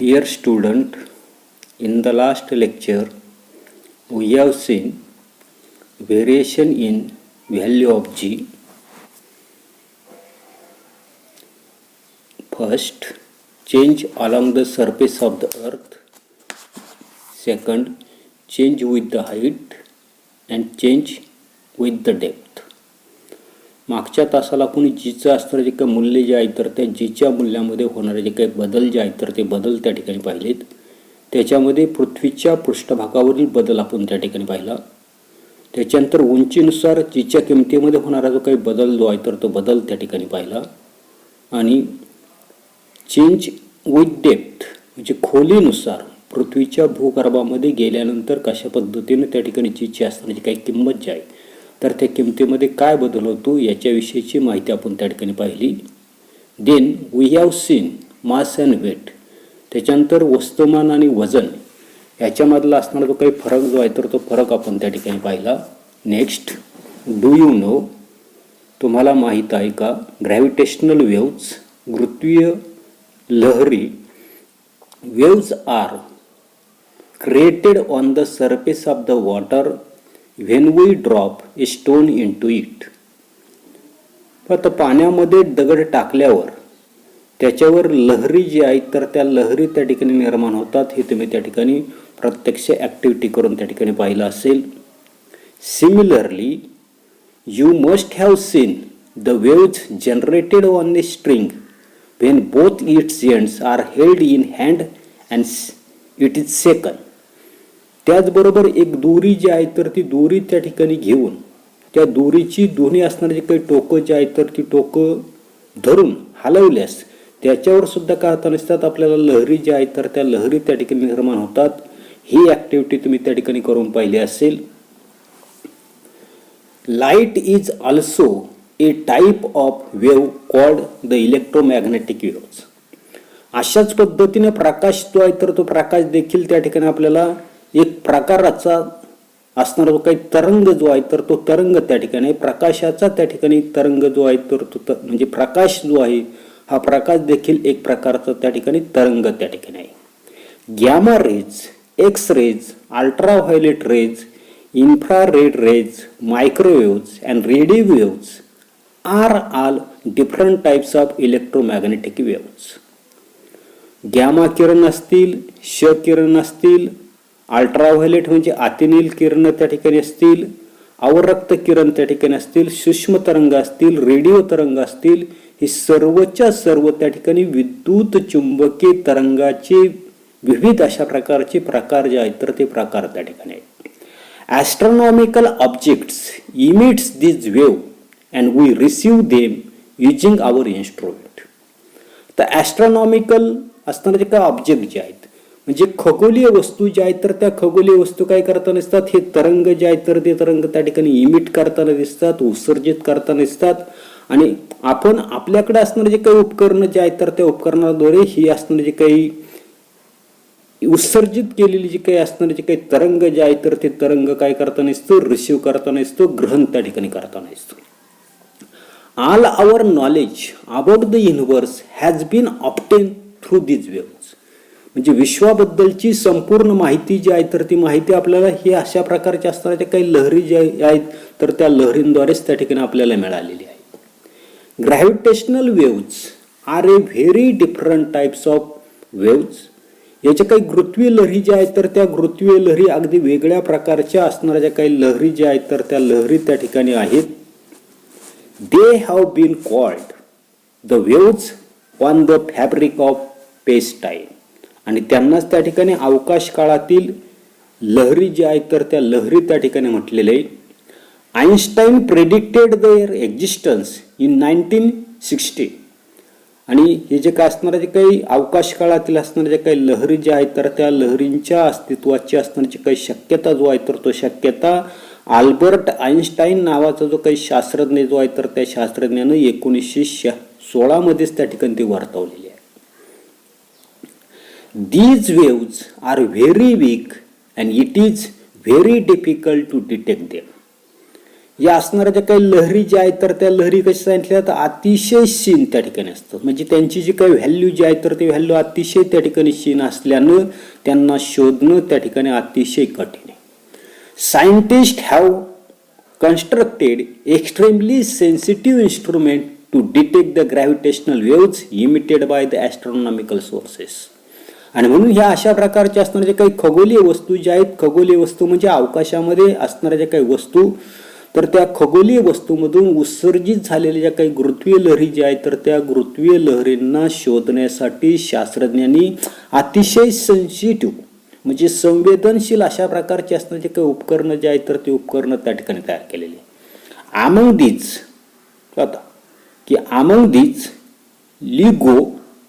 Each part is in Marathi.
Dear student, in the last lecture we have seen variation in value of G. First, change along the surface of the earth. Second, change with the height and change with the depth. मागच्या तासाला आपण जीचं असणारे जे काही मूल्य जे आहे तर त्या जीच्या मूल्यामध्ये होणारे जे काही बदल जे आहेत तर ते बदल त्या ठिकाणी पाहिलेत. त्याच्यामध्ये पृथ्वीच्या पृष्ठभागावरील बदल आपण त्या ठिकाणी पाहिला. त्याच्यानंतर उंचीनुसार जीच्या किमतीमध्ये होणारा जो काही बदल जो आहे तर तो बदल त्या ठिकाणी पाहिला. आणि चेंज विथ डेप्थ म्हणजे खोलीनुसार पृथ्वीच्या भूगर्भामध्ये गेल्यानंतर कशा पद्धतीने त्या ठिकाणी जीची असणारी काही किंमत जी आहे तर त्या किमतीमध्ये काय बदल होतो याच्याविषयीची माहिती आपण त्या ठिकाणी पाहिली. Then we have seen mass and weight. त्याच्यानंतर वस्तुमान आणि वजन याच्यामधला असणारा जो काही फरक जो आहे तर तो फरक आपण त्या ठिकाणी पाहिला. नेक्स्ट, डू यू नो, तुम्हाला माहीत आहे का, ग्रॅव्हिटेशनल वेव्ज, गुरुत्वीय लहरी, waves are created on the surface of the water when we drop a stone into it. आता पाण्यामध्ये दगड टाकल्यावर त्याच्यावर लहरी जी आहे तर त्या लहरी त्या ठिकाणी निर्माण होतात. हे तुम्ही त्या ठिकाणी प्रत्यक्ष ॲक्टिव्हिटी करून त्या ठिकाणी पाहिलं असेल. Similarly you must have seen the waves generated on the string when both its ends are held in hand and it is shaken. त्याचबरोबर एक दोरी जी आहे तर ती दोरी त्या ठिकाणी घेऊन त्या दोरीची दोन्ही असणारी जी काही टोकं जी आहेत तर ती टोकं धरून हलवल्यास त्याच्यावर सुद्धा काय होत नसतात आपल्याला लहरी जी आहे तर त्या लहरी त्या ठिकाणी निर्माण होतात. ही ॲक्टिव्हिटी तुम्ही त्या ठिकाणी करून पाहिली असेल. Light is also A type of wave called the electromagnetic waves. अशाच पद्धतीने प्रकाश जो आहे तर तो प्रकाश देखील त्या ठिकाणी आपल्याला एक प्रकाराचा असणारा जो काही तरंग जो आहे तर तो तरंग त्या ठिकाणी प्रकाशाचा त्या ठिकाणी तरंग जो आहे तर तो म्हणजे प्रकाश जो आहे हा प्रकाश देखील एक प्रकारचा त्या ठिकाणी तरंग त्या ठिकाणी आहे. Gamma rays, X rays, ultraviolet rays, infrared rays, microwaves and radio waves are all different types of electromagnetic waves. Gamma किरण असतील, क्ष किरण असतील, अल्ट्राव्हायोलेट म्हणजे अतिनील किरण त्या ठिकाणी असतील, अवरक्त किरण त्या ठिकाणी असतील, सूक्ष्म तरंग असतील, रेडिओ तरंग असतील, हे सर्वच्या सर्व त्या ठिकाणी विद्युत चुंबकीय तरंगाचे विविध अशा प्रकारचे प्रकार जे आहेत तर ते प्रकार त्या ठिकाणी आहेत. Astronomical objects emits this wave and we receive them using our instrument. तर ॲस्ट्रॉनॉमिकल असणारे जे काही ऑब्जेक्ट जे आहेत म्हणजे खगोलीय वस्तू ज्या आहेत तर त्या खगोलीय वस्तू काय करताना दिसतात, हे तरंग जे आहेत तर ते तरंग त्या ठिकाणी इमिट करताना दिसतात, उत्सर्जित करताना दिसतात. आणि आपण आपल्याकडे असणारे जे काही उपकरणं जे आहेत तर त्या उपकरणाद्वारे ही असणारे जे काही उत्सर्जित केलेली जी काही असणारे जे काही तरंग जे आहेत तर ते तरंग काय करताना दिसतो, रिसीव्ह करताना दिसतो, ग्रहण त्या ठिकाणी करताना दिसतो. All our knowledge about the universe has been obtain through this waves. म्हणजे विश्वाबद्दलची संपूर्ण माहिती जी आहे तर ती माहिती आपल्याला ही अशा प्रकारच्या असणाऱ्या काही लहरी ज्या आहेत तर त्या लहरींद्वारेच त्या ठिकाणी आपल्याला मिळालेली आहे. Gravitational waves are a very different types of waves. याच्या काही गुरुत्वीय लहरी ज्या आहेत तर त्या गुरुत्वीय लहरी अगदी वेगळ्या प्रकारच्या असणाऱ्या ज्या काही लहरी ज्या आहेत तर त्या लहरी त्या ठिकाणी आहेत. They have been called the waves on the fabric of space time. आणि त्यांनाच त्या ठिकाणी अवकाश काळातील लहरी जी आहेत तर त्या लहरी त्या ठिकाणी म्हटलेले आहे. Einstein predicted their existence in 1960. आणि हे जे काय असणारे जे काही अवकाश काळातील असणारे जे काही लहरी ज्या आहेत तर त्या लहरींच्या अस्तित्वाची असण्याची काही शक्यता जो आहे तर तो शक्यता अल्बर्ट आईन्स्टाईन नावाचा जो काही शास्त्रज्ञ जो आहे तर त्या शास्त्रज्ञानं 1916 मध्येच त्या ठिकाणी ती वर्तवलेली आहे. These waves are very weak and it is very difficult to detect them. या असणाऱ्या ज्या काही लहरी ज्या आहेत तर त्या लहरी कशा सांगितल्या तर अतिशय क्षीण त्या ठिकाणी असतात. म्हणजे त्यांची जी काही व्हॅल्यू जी आहे तर ते व्हॅल्यू अतिशय त्या ठिकाणी क्षीण असल्यानं त्यांना शोधणं त्या ठिकाणी अतिशय कठीण आहे. Scientist have constructed extremely sensitive instrument to detect the gravitational waves emitted by the astronomical sources. आणि म्हणून ह्या अशा प्रकारच्या असणाऱ्या काही खगोलीय वस्तू ज्या आहेत, खगोलीय वस्तू म्हणजे अवकाशामध्ये असणाऱ्या ज्या काही वस्तू, तर त्या खगोलीय वस्तूमधून उत्सर्जित झालेल्या ज्या काही गुरुत्वीय लहरी ज्या आहेत तर त्या गुरुत्वीय लहरींना शोधण्यासाठी शास्त्रज्ञांनी अतिशय सेन्सिटिव्ह म्हणजे संवेदनशील अशा प्रकारचे असणारे जे काही उपकरणं जे आहेत तर ते उपकरणं त्या ठिकाणी तयार केलेली. Among these LIGO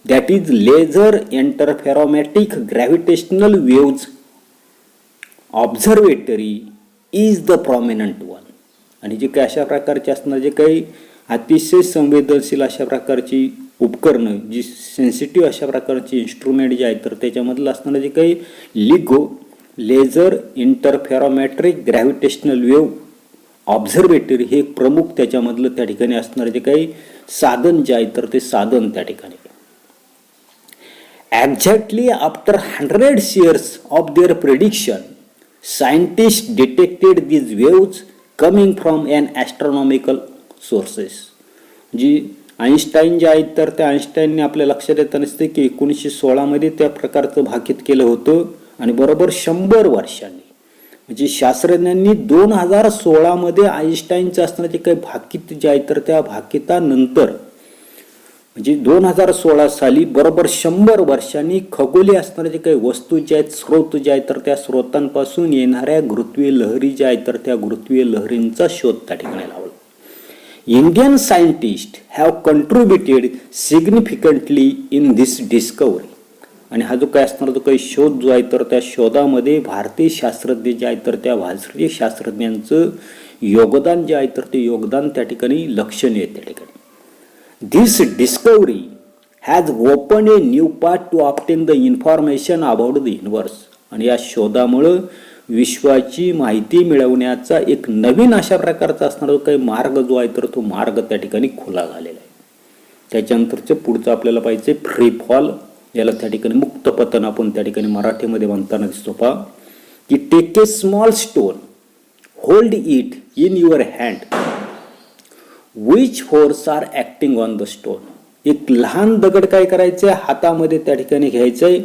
that is laser interferometric gravitational waves observatory is the prominent one. आणि जे काही अशा प्रकारचे असणारे जे काही अतिशय संवेदनशील अशा प्रकारची उपकरणं, जी सेन्सिटिव्ह अशा प्रकारची इन्स्ट्रुमेंट जे आहेत तर त्याच्यामधलं असणारं जे काही LIGO laser interferometric gravitational wave observatory हे प्रमुख त्याच्यामधलं त्या ठिकाणी असणारे जे काही साधन जे आहे तर ते साधन त्या ठिकाणी. Exactly after 100 years of their prediction scientist detected these waves coming from an astronomical sources. जी आईन्स्टाईन जे आहेत तर त्या आईन्स्टाईनने आपल्या लक्षात येतं नसते की 1916 मध्ये त्या प्रकारचं भाकीत केलं होतं. आणि बरोबर 100 वर्षांनी म्हणजे शास्त्रज्ञांनी 2016 मध्ये आईन्स्टाईनचं असणारे जे काही भाकीत जे आहे तर त्या भाकितानंतर म्हणजे 2016 साली बरोबर 100 वर्षांनी खगोलीय असणारे जे काही वस्तू जे आहेत, स्रोत जे आहेत तर त्या स्रोतांपासून येणाऱ्या गुरुत्वीय लहरी ज्या आहेत तर त्या गुरुत्वीय लहरींचा शोध त्या ठिकाणी लावला. Indian scientists have contributed significantly in this discovery. आणि हा जो काय असणार जो काही शोध जो आहे तर त्या शोधामध्ये भारतीय शास्त्रज्ञ जे आहेत तर त्या भारतीय शास्त्रज्ञांचं योगदान जे आहे तर ते योगदान त्या ठिकाणी लक्षणीय त्या ठिकाणी. This discovery has opened a new path to obtain the information about the universe. आणि या शोधामुळं विश्वाची माहिती मिळवण्याचा एक नवीन अशा प्रकारचा असणारा काही मार्ग जो आहे तर तो मार्ग त्या ठिकाणी खुला झालेला आहे. त्याच्यानंतरचं पुढचं आपल्याला पाहिजे फ्री फॉल, याला त्या ठिकाणी मुक्त पतन आपण त्या ठिकाणी मराठीमध्ये म्हणताना दिसतो पहा की take a small stone, hold it in your hand, which force are acting on the stone. एक लहान दगड काय करायचंय हातामध्ये त्या ठिकाणी घ्यायचंय,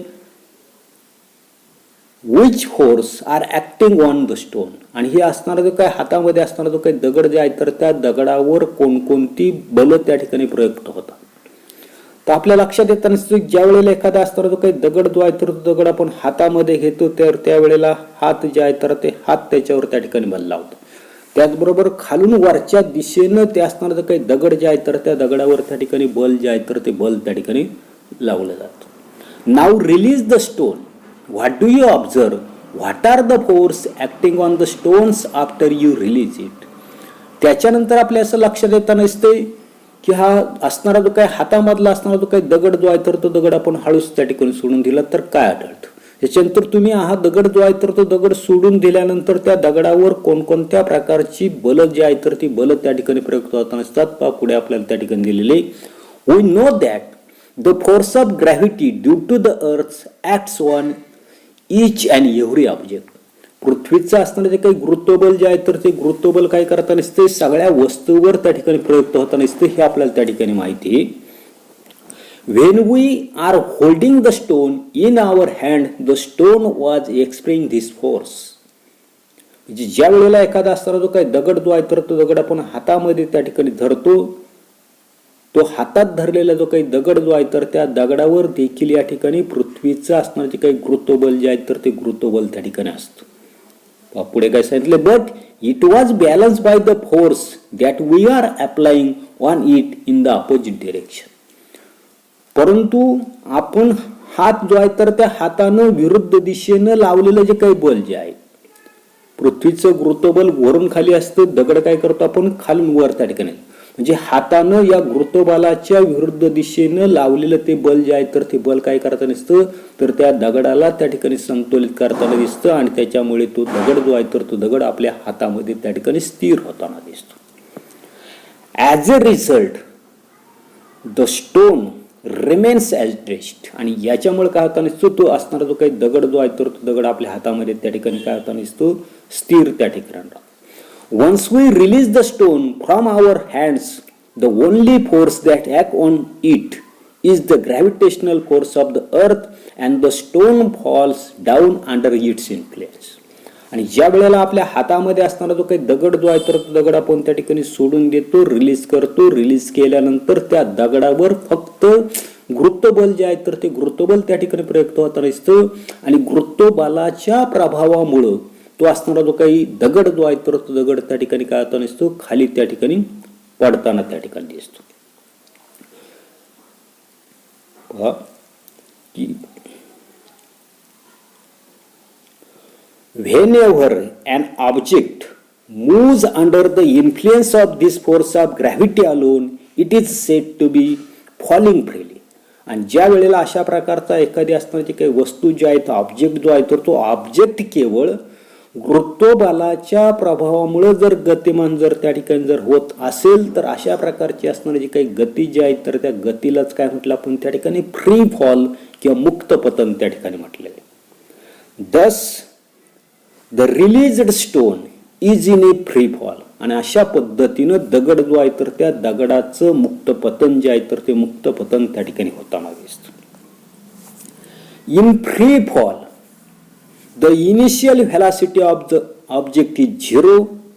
which force are acting on the stone. आणि हे असणारा जो काय हातामध्ये असणारा जो काही दगड जे आहे तर त्या दगडावर कोणकोणती बल त्या ठिकाणी प्रयुक्त होतात. तर आपल्या लक्षात येतं नसतं ज्या वेळेला एखादा असणारा जो काही दगड जो आहे तर तो दगड आपण हातामध्ये घेतो तर त्यावेळेला हात जे आहे तर ते हात त्याच्यावर त्या ठिकाणी बल लावतो. त्याचबरोबर खालून वरच्या दिशेनं ते असणारा जो काही दगड जे आहे तर त्या दगडावर त्या ठिकाणी बल जे आहे तर ते बल त्या ठिकाणी लावलं जातं. नाव release the stone, what do you observe? What are the force acting on the stones after you release it? त्याच्यानंतर आपल्या असं लक्षात येतं नसते की हा असणारा जो काही हातामधला असणारा जो काही दगड जो आहे तर तो दगड आपण हळूच त्या ठिकाणी सोडून दिला तर काय आढळतं. त्याच्यानंतर तुम्ही हा दगड जो आहे तर तो दगड सोडून दिल्यानंतर त्या दगडावर कोणकोणत्या प्रकारची बल जी आहे तर ती बल त्या ठिकाणी प्रयुक्त होत नसतात. पुढे आपल्याला त्या ठिकाणी दिलेले we know that the force of gravity due to the earth acts on each and every object. पृथ्वीचं असणारे जे काही गुरुत्वबल जे आहे तर ते गुरुत्वबल काय करता नसते सगळ्या वस्तूवर त्या ठिकाणी प्रयुक्त होता नसते हे आपल्याला त्या ठिकाणी माहिती आहे. When we are holding the stone in our hand the stone was expressing this force. म्हणजे ज्या वेळेला एखादा असणारा जो काही दगड जो आहे तर तो दगड आपण हातामध्ये त्या ठिकाणी धरतो, तो हातात धरलेला जो काही दगड जो आहे तर त्या दगडावर देखील या ठिकाणी पृथ्वीचं असणारे जे काही गुरुत्वबल जे आहे तर ते गुरुत्वबल त्या ठिकाणी असतं. पुढे काय सांगितलं, but it was balance by the force that we are applying on it in the opposite direction. परंतु आपण हात जो आहे तर त्या हातानं विरुद्ध दिशेनं लावलेलं जे काही बल जे आहे, पृथ्वीचं गुरुत्वबल वरून खाली असतं, दगड काय करतो आपण खालून वर त्या ठिकाणी, म्हणजे हातानं या गुरुत्वबलाच्या विरुद्ध दिशेनं लावलेलं ते बल जे आहे तर ते बल काय करताना दिसतं तर त्या दगडाला त्या ठिकाणी संतुलित करताना दिसतं आणि त्याच्यामुळे तो दगड जो आहे तर तो दगड आपल्या हातामध्ये त्या ठिकाणी स्थिर होताना दिसतो. As a result the stone remains as rest. आणि याच्यामुळे काय होताना दिसतो तो असणारा जो काही दगड जो आहे तर तो दगड आपल्या हातामध्ये त्या ठिकाणी काय होताना दिसतो स्थिर त्या ठिकाणी राहतो. Once we release the stone from our hands, the only force that acts on it is the gravitational force of the earth and the stone falls down under its influence. आणि ज्या वेळेला आपल्या हातामध्ये असणारा जो काही दगड जो आहे तर तो दगड आपण त्या ठिकाणी सोडून देतो, रिलीज करतो. रिलीज केल्यानंतर त्या दगडावर फक्त गुरुत्वबल जे आहे तर ते गुरुत्वबल त्या ठिकाणी प्रयुक्त होताना दिसतं आणि गुरुत्वबलाच्या प्रभावामुळं तो असणारा जो काही दगड जो आहे तर तो दगड त्या ठिकाणी काय होताना दिसतो खाली त्या ठिकाणी पडताना त्या ठिकाणी दिसतो. पहा की whenever an object moves under the influence of this force of gravity alone, it is said to be falling freely. आणि ज्या वेळेला अशा प्रकारचा एखादी असणारी काही वस्तू जी आहे ऑब्जेक्ट जो आहे तर तो ऑब्जेक्ट केवळ गुरुत्वबलाच्या प्रभावामुळे जर गतिमान जर त्या ठिकाणी जर होत असेल तर अशा प्रकारची असणारी जी काही गती जी आहे तर त्या गतीलाच काय म्हटलं आपण त्या ठिकाणी फ्री फॉल किंवा मुक्त पतन त्या ठिकाणी म्हटलेलं आहे. दस the released stone is in A free fall. आणि अशा पद्धतीनं दगड जो आहे तर त्या दगडाचं मुक्त पतन जे आहे तर ते मुक्त पतन त्या ठिकाणी होताना दिसतं. In free fall the initial velocity of the object is zero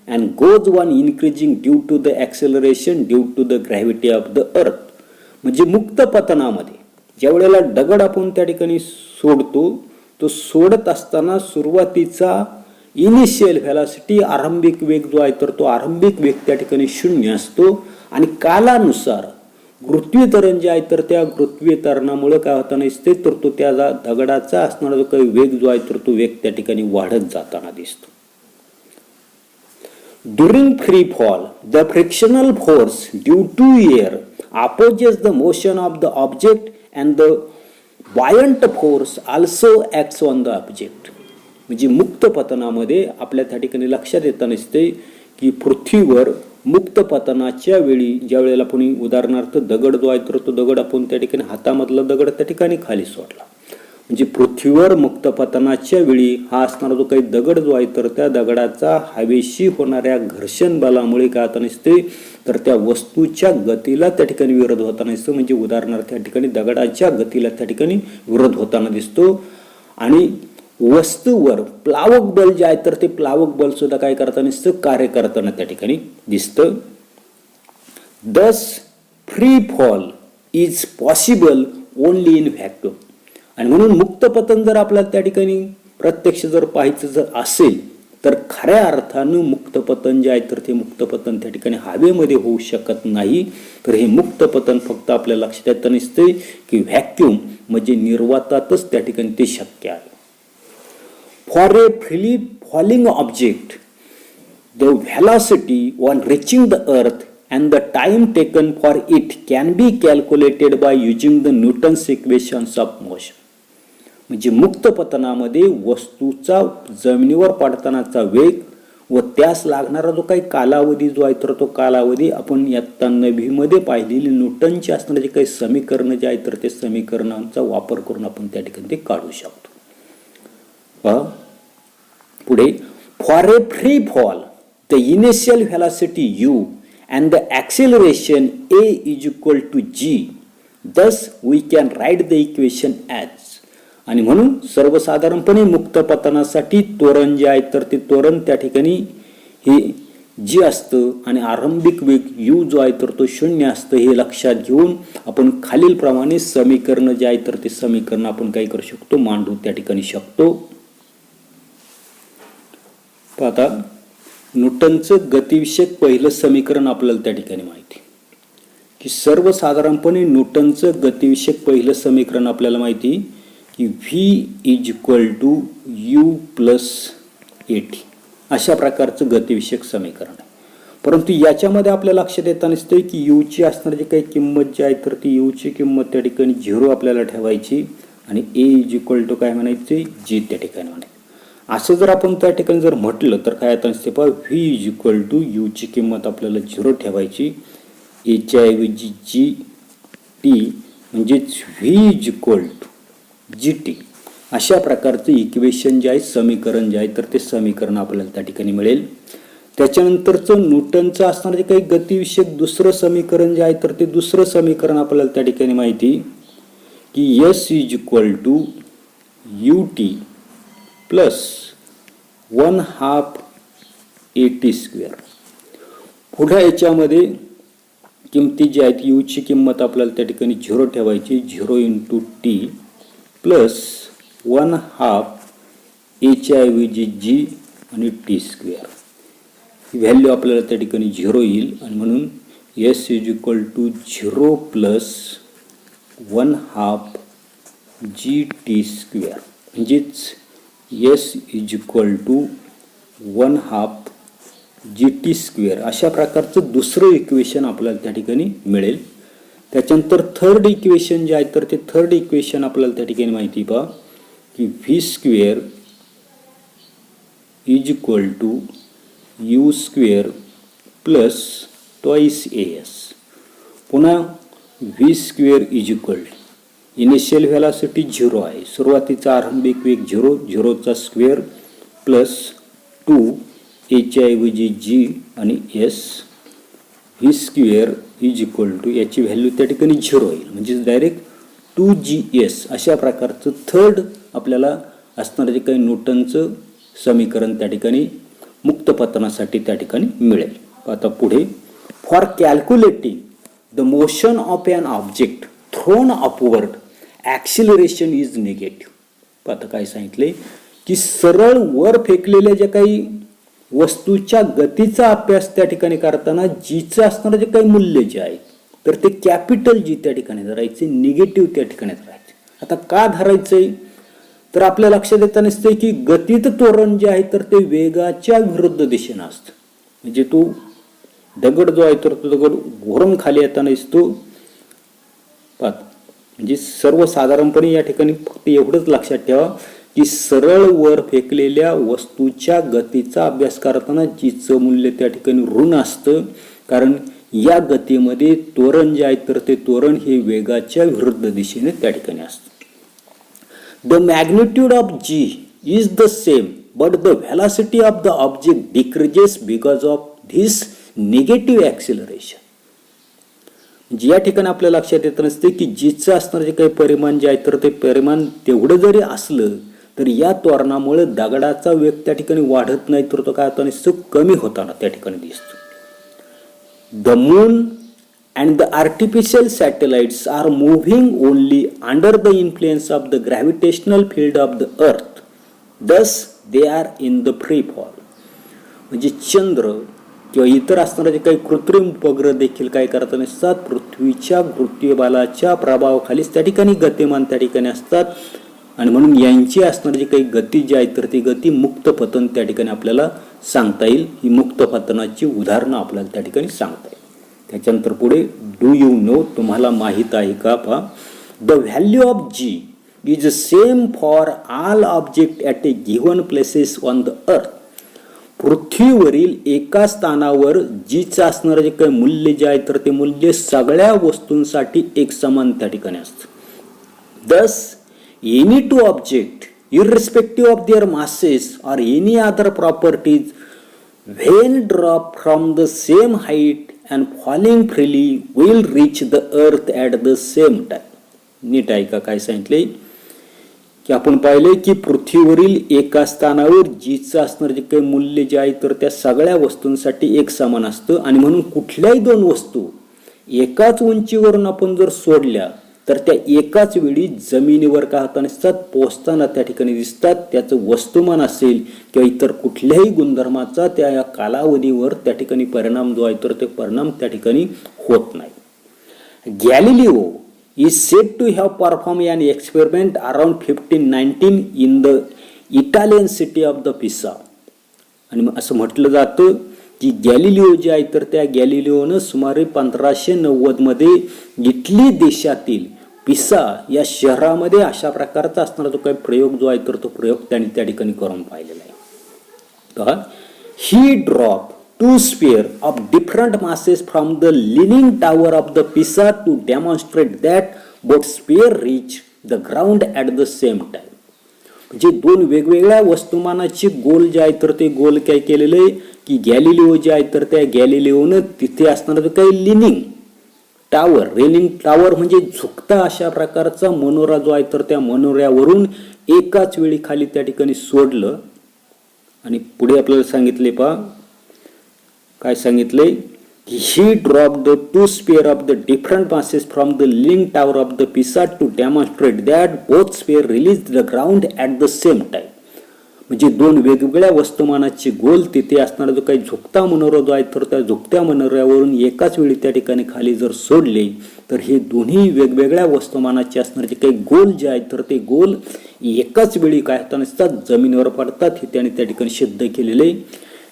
and goes on increasing due to the acceleration due to the gravity of the earth. म्हणजे मुक्त पतनामध्ये ज्या वेळेला दगड आपण त्या ठिकाणी सोडतो तो सोडत असताना सुरुवातीचा इनिशियल व्हेलॉसिटी आरंभिक वेग जो आहे तर तो आरंभिक वेग त्या ठिकाणी 0 असतो आणि कालानुसार गुरुत्वीकरण जे आहे तर त्या गुरुत्वीकरणामुळे काय होताना दिसते तर तो त्या दगडाचा असणारा जो काही वेग जो आहे तर तो वेग त्या ठिकाणी वाढत जाताना दिसतो. During free fall the frictional force due to air opposes the motion of the object and the buoyant force also acts on the object. म्हणजे मुक्त पतनामध्ये आपल्या त्या ठिकाणी लक्षात येताना दिसते की पृथ्वीवर मुक्त पतनाच्या वेळी ज्या वेळेला आपण उदाहरणार्थ दगड जो आहे तर तो दगड आपण त्या ठिकाणी हातामधला दगड त्या ठिकाणी खाली सोडला म्हणजे पृथ्वीवर मुक्त पतनाच्या वेळी हा असणारा जो काही दगड जो आहे तर त्या दगडाचा हवेशी होणाऱ्या घर्षण बलामुळे काय होताना दिसते तर त्या वस्तूच्या गतीला त्या ठिकाणी विरोध होताना दिसतो. म्हणजे उदाहरणार्थ त्या ठिकाणी दगडाच्या गतीला त्या ठिकाणी विरोध होताना दिसतो आणि वस्तूवर प्लावक बल जे आहे तर ते प्लावक बल सुद्धा काय करताना दिसतं कार्य करताना त्या ठिकाणी दिसतं. दस free fall is possible only in vacuum. आणि म्हणून मुक्त पतन जर आपल्याला त्या ठिकाणी प्रत्यक्ष जर पाहायचं जर असेल तर खऱ्या अर्थानं मुक्त पतन जे आहे तर ते मुक्त पतन त्या ठिकाणी हवेमध्ये होऊ शकत नाही. तर हे मुक्त पतन फक्त आपल्या लक्षात येताना दिसते की व्हॅक्यूम म्हणजे निर्वातातच त्या ठिकाणी ते शक्य आहे. For a freely falling object, the velocity on reaching the earth and the time taken for it can be calculated by using the Newton's equations of motion. म्हणजे मुक्त पतनामध्ये वस्तूचा जमिनीवर पडतानाचा वेग व त्यास लागणारा जो काही कालावधी जो आहे तर तो कालावधी आपण इयत्ता 9वी मध्ये पाहिलेली न्यूटनची असणारे काही समीकरण जे आहे तर ते समीकरणांचा वापर करून आपण त्या ठिकाणी ते काढू शकतो. पुढे for a free fall the initial velocity u and the acceleration a is equal to g. Thus we can write the equation as. आणि म्हणून सर्वसाधारणपणे मुक्त पतनासाठी त्वरण जे आहे तर ते त्वरण त्या ठिकाणी हे g असतं आणि आरंभिक वेग u जो आहे तर तो 0 असतं हे लक्षात घेऊन आपण खालील प्रमाणे समीकरण जे आहे तर ते समीकरण आपण काय करू शकतो मांडू त्या ठिकाणी शकतो. आता न्यूटनचं गतिविषयक पहिलं समीकरण आपल्याला त्या ठिकाणी माहिती की सर्वसाधारणपणे न्यूटनचं गतिविषयक पहिलं समीकरण आपल्याला माहिती की v is equal to u plus at अशा प्रकारचं गतिविषयक समीकरण आहे. परंतु याच्यामध्ये आपल्या लक्षात येताना दिसतंय की यूची असणारी जी काही किंमत जी आहे तर ती यूची किंमत त्या ठिकाणी 0 आपल्याला ठेवायची आणि ए इज इक्वल टू काय म्हणायचे जी त्या ठिकाणी म्हणायचं. असं जर आपण त्या ठिकाणी जर म्हटलं तर काय आता नसते पहा व्ही इज इक्वल टू यूची किंमत आपल्याला 0 ठेवायची, एच्या ऐवजी जी टी म्हणजेच v is equal to g t. अशा प्रकारचं इक्वेशन जे आहे समीकरण जे आहे तर ते समीकरण आपल्याला त्या ठिकाणी मिळेल. त्याच्यानंतरचं न्यूटनचं असणारं जे काही गतिविषयक दुसरं समीकरण जे आहे तर ते दुसरं समीकरण आपल्याला त्या ठिकाणी माहिती की s is equal to u t plus 1/2 AT². पुढे याच्यामध्ये किमती जी आहेत यूची किंमत आपल्याला त्या ठिकाणी 0 ठेवायची, 0 × टी प्लस 1/2 एच्या ऐवजी जी आणि T². ही व्हॅल्यू आपल्याला त्या ठिकाणी 0 येईल आणि म्हणून s is equal to 0 plus 1/2 GT² म्हणजेच S is equal to 1/2 GT². अशा प्रकारचं दुसरं इक्वेशन आपल्याला त्या ठिकाणी मिळेल. त्याच्यानंतर थर्ड इक्वेशन जे आहे तर ते थर्ड इक्वेशन आपल्याला त्या ठिकाणी माहिती पहा की V² is equal to U² plus twice AS. पुन्हा V² is equal initial velocity 0 आहे, सुरुवातीचा आरंभिक वेग 0, 0चा स्क्वेअर प्लस 2 एच्या ऐवजी जी आणि s. V² is equal to याची व्हॅल्यू त्या ठिकाणी 0 होईल म्हणजे डायरेक्ट 2GS. अशा प्रकारचं थर्ड आपल्याला असणारं जे काही न्यूटनचं समीकरण त्या ठिकाणी मुक्त पतनासाठी त्या ठिकाणी मिळेल. आता पुढे for calculating the motion of an object throne upward acceleration is negative. आता काय सांगितले की सरळ वर फेकलेल्या ज्या काही वस्तूच्या गतीचा अभ्यास त्या ठिकाणी करताना जीचं असणारं जे काही मूल्य जे आहे तर ते कॅपिटल जी त्या ठिकाणी धरायचे, निगेटिव्ह त्या ठिकाणी धरायचे. आता का धरायचंय तर आपल्या लक्षात येताना दिसतंय की गतीत त्वरण जे आहे तर ते वेगाच्या विरुद्ध दिशेनं असतं. म्हणजे तो दगड जो आहे तर तो दगड वरून खाली येताना दिसतो. म्हणजे सर्वसाधारणपणे या ठिकाणी फक्त एवढंच लक्षात ठेवा की सरळ वर फेकलेल्या वस्तूच्या गतीचा अभ्यास करताना जीचं मूल्य त्या ठिकाणी ऋण असतं, कारण या गतीमध्ये त्वरण जे आहे तर ते त्वरण हे वेगाच्या विरुद्ध दिशेने त्या ठिकाणी असतं. The magnitude of g is the same but the velocity of the object decreases because of this negative acceleration. म्हणजे या ठिकाणी आपल्या लक्षात येत नसते की जीचं असणारं जे काही परिमाण जे आहे तर ते परिमाण तेवढं जरी असलं तर या त्वरणामुळे दगडाचा वेग त्या ठिकाणी वाढत नाही तर तो काय होता निश्चित कमी होताना त्या ठिकाणी दिसतो. The moon and the artificial satellites are moving only under the influence of the gravitational field of the earth, thus they are in the free fall. म्हणजे चंद्र किंवा इतर असणारे जे काही कृत्रिम उपग्रह देखील काय करत नसतात, पृथ्वीच्या गुरुत्वबलाच्या प्रभावाखालीच त्या ठिकाणी गतिमान त्या ठिकाणी असतात आणि म्हणून यांची असणारी जी काही गती जी आहे तर ती गती मुक्त पतन त्या ठिकाणी आपल्याला सांगता येईल. ही मुक्त पतनाची उदाहरणं आपल्याला त्या ठिकाणी सांगता येईल. त्याच्यानंतर पुढे डू यू नो, तुम्हाला माहीत आहे का पहा, the value of g is same for all object at a given places on the earth. पृथ्वीवरील एका स्थानावर जीचं असणारं जे काही मूल्य जे आहे तर ते मूल्य सगळ्या वस्तूंसाठी एक समान त्या ठिकाणी असतं. दस any two object irrespective of their masses or any other properties when dropped from the same height and falling freely will reach the earth at the same time. नीट आहे का काय सांगितले की आपण पाहिले की पृथ्वीवरील एका स्थानावर जीचं असणारं जे काही मूल्य जे आहे तर त्या सगळ्या वस्तूंसाठी एक समान असतं आणि म्हणून कुठल्याही दोन वस्तू एकाच उंचीवरून आपण जर सोडल्या तर त्या एकाच वेळी जमिनीवर का होताना दिसतात, पोचताना त्या ठिकाणी दिसतात. त्याचं वस्तुमान असेल किंवा इतर कुठल्याही गुणधर्माचा त्या कालावधीवर त्या ठिकाणी परिणाम जो आहे तर ते परिणाम त्या ठिकाणी होत नाही. Galileo is said to have perform an experiment around 1519 in the Italian city of the Pisa. आणि असं म्हटलं जातं की गॅलिलिओ जे आहे तर त्या गॅलिलिओनं सुमारे 1590 इटली देशातील पिसा या शहरामध्ये अशा प्रकारचा असणारा जो काही प्रयोग जो आहे तर तो प्रयोग त्यांनी त्या ठिकाणी करून पाहिलेला आहे. तर ही drop 2 spare of different masses from the leaning tower of the पिसा to demonstrate that both spare reach the ground at the same time. म्हणजे दोन वेगवेगळ्या वस्तुमानाचे गोल जे आहे तर ते गोल काय केलेलं आहे की गॅलिलिओ जे आहे तर त्या गॅलिलिओनं तिथे असणारा जो काही लिनिंग टावर, रेलिंग टावर म्हणजे झुकता अशा प्रकारचा मनोरा जो आहे तर त्या मनोऱ्यावरून एकाच वेळी खाली त्या ठिकाणी सोडलं. आणि पुढे आपल्याला सांगितले पहा काय सांगितले की ही drop the 2 spare of the different masses from the leaning tower of the पिसा to demonstrate that both spare release the ground at the same time. म्हणजे दोन वेगवेगळ्या वस्तुमानाचे गोल तिथे असणारा जो काही झुकता मनोरा जो आहे तर त्या झुकत्या मनोऱ्यावरून एकाच वेळी त्या ठिकाणी खाली जर सोडले तर हे दोन्ही वेगवेगळ्या वस्तुमानाचे असणारे जे काही गोल जे आहेत तर ते गोल एकाच वेळी काय होता नसतात जमिनीवर पडतात हे त्याने त्या ठिकाणी सिद्ध केलेले.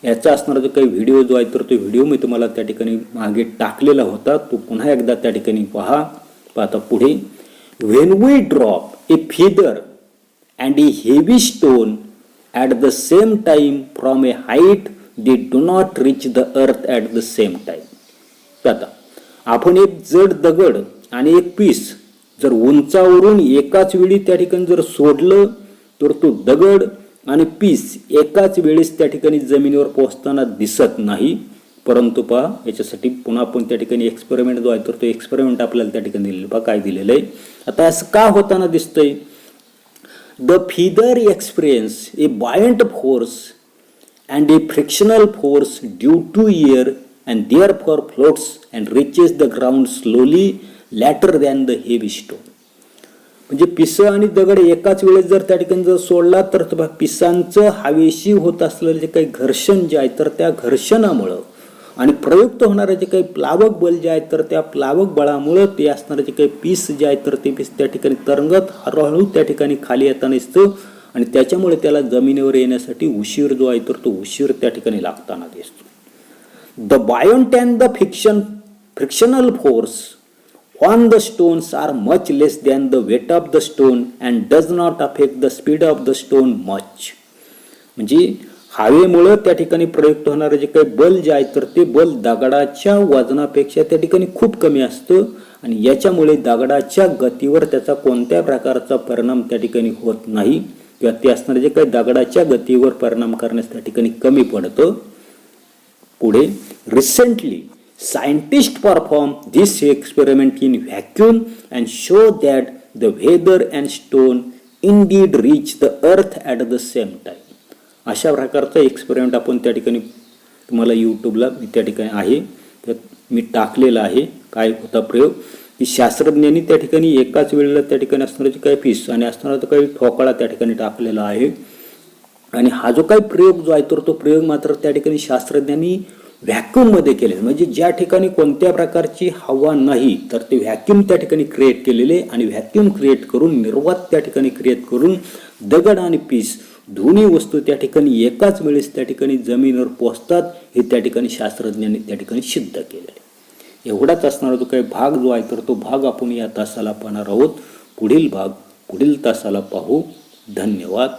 याचा असणारा जो काही व्हिडिओ जो आहे तर तो व्हिडिओ मी तुम्हाला त्या ठिकाणी मागे टाकलेला होता, तो पुन्हा एकदा त्या ठिकाणी पहा. पाहता पुढे when we drop a feather and a heavy stone at the same time from a height they do not reach the earth at the same time. आता आपण एक जड दगड आणि एक पीस जर उंचावरून एकाच वेळी त्या ठिकाणी जर सोडलं तर तो दगड आणि पीस एकाच वेळेस त्या ठिकाणी जमिनीवर पोहोचताना दिसत नाही. परंतु पहा याच्यासाठी पुन्हा आपण त्या ठिकाणी एक्सपेरिमेंट जो आहे तर तो एक्सपेरिमेंट आपल्याला त्या ठिकाणी दिलेलं पहा काय दिलेलं आहे. आता असं का होताना दिसतंय. The feather experience a buoyant force and a frictional force due to air and therefore floats and reaches the ground slowly later than the heavy stone. म्हणजे पिसं आणि दगड एकाच वेळेस जर त्या ठिकाणी जर सोडला तर पिसांचं हवेशी होत असलेलं जे काही घर्षण जे आहे तर त्या घर्षणामुळं आणि प्रयुक्त होणारे जे काही प्लावक बल जे आहे तर त्या प्लावक बळामुळं ते असणारे जे काही पीस जे आहे तर ते पीस त्या ठिकाणी तरंगत हळूहळू त्या ठिकाणी खाली येताना दिसतं आणि त्याच्यामुळे त्याला जमिनीवर येण्यासाठी उशीर जो आहे तर तो उशीर त्या ठिकाणी लागताना दिसतो. The buoyant and the frictional force on the stones are much less than the weight of the stone and does not affect the speed of the stone much. म्हणजे हवेमुळं त्या ठिकाणी प्रयुक्त होणारे जे काही बल जे आहे तर ते बल दगडाच्या वजनापेक्षा त्या ठिकाणी खूप कमी असतं आणि याच्यामुळे दगडाच्या गतीवर त्याचा कोणत्या प्रकारचा परिणाम त्या ठिकाणी होत नाही किंवा ते असणारे जे काही दगडाच्या गतीवर परिणाम करण्यास त्या ठिकाणी कमी पडतं. पुढे recently scientist perform this experiment in vacuum and show that the weather and stone indeed reach the earth at the same time. अशा प्रकारचा एक्सपेरिमेंट आपण त्या ठिकाणी तुम्हाला यूट्यूबला त्या ठिकाणी आहे त्यात मी टाकलेला आहे. काय होता प्रयोग की शास्त्रज्ञांनी त्या ठिकाणी एकाच वेळेला त्या ठिकाणी असणारे काही पीस आणि असणारा तो काही ठोकळा त्या ठिकाणी टाकलेला आहे आणि हा जो काही प्रयोग जो आहे तर तो प्रयोग मात्र त्या ठिकाणी शास्त्रज्ञांनी व्हॅक्यूममध्ये केले. म्हणजे ज्या ठिकाणी कोणत्या प्रकारची हवा नाही तर ते व्हॅक्यूम त्या ठिकाणी क्रिएट केलेले आणि व्हॅक्यूम क्रिएट करून निर्वात त्या ठिकाणी क्रिएट करून दगड आणि पीस दोन्ही वस्तू त्या ठिकाणी एकाच वेळेस त्या ठिकाणी जमिनीवर पोहोचतात हे त्या ठिकाणी शास्त्रज्ञांनी त्या ठिकाणी सिद्ध केलेले. एवढाच असणारा जो काही भाग जो आहे तर तो भाग आपण या तासाला पाहणार आहोत. पुढील भाग पुढील तासाला पाहू. धन्यवाद.